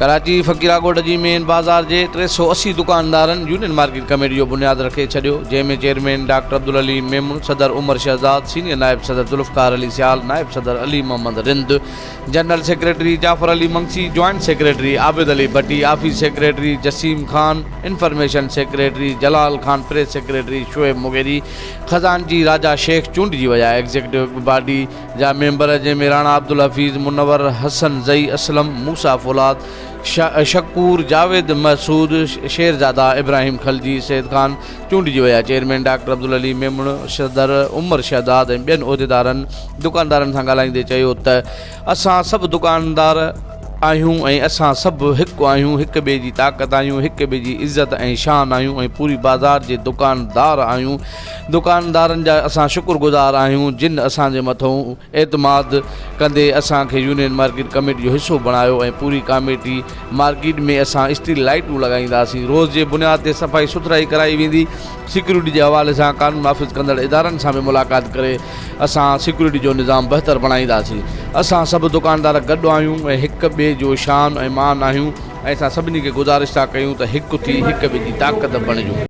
कराची फ़कीराकोट जी main बाज़ार के 380 दुकानदारन union market committee जो बुनियाद रखे छो, जैमें चेयरमैन डॉक्टर अब्दुल अली मेमून, सदर उमर शहजाद, सीनियर नायब सदर जुल्फ़कार अली सियाल, नायब सदर Ali Mohammad Rind, general secretary Jafar Ali Mangsi, joint secretary Abid Ali Bhatti, office secretary Jasim Khan, information secretary Jalal Khan, press secretary Shoaib Mugheri, खजानजी राजा शेख चूंडिजी विया। एग्जीक्यूटिव बॉडी जा मेंबर जैमें राणा अब्दुल हफीज़, मुनवर हसन, जई असलम, मूसा फौलाद, शकूर, जावेद मसूद, शेरजादा, इब्राहिम खलजी, सैद खान चूंडिजी विया। चेयरमैन डॉक्टर अब्दुल अली मेमून, सदर उमर शहजाद ऐं ॿियनि उहिदेदारनि दुकानदारनि सां ॻाल्हाईंदे चयो त असां सभु दुकानदार आहियूं ऐं असां सभु हिकु आहियूं, हिक ॿिए जी ताक़त आहियूं, हिक ॿिए जी इज़त ऐं शान आहियूं ऐं पूरी बाज़ार जे दुकानदार आहियूं। दुकानदारनि जा असां शुक्रगुज़ार आहियूं जिन असांजे मथां एतमाद कंदे असांखे यूनियन मार्केट कमेटी जो हिसो बणायो ऐं पूरी कमेटी मार्केट में असां स्ट्रीट लाइटूं लॻाईंदासीं। रोज़ जे बुनियाद ते सफ़ाई सुथराई कराई वेंदी। सिक्योरिटी जे हवाले सां कानून नाफ़िज़ कंदड़ इदारनि सां बि मुलाक़ात करे असां सिक्योरिटी जो निज़ाम बहितर बणाईंदासीं। असां सभु दुकानदार गॾु आहियूं ऐं हिक ॿिए जो शान ऐं मान आहियूं ऐं असां सभिनी खे गुज़ारिश था कयूं त हिकु थी हिक ॿिए जी ताक़त बणिजूं।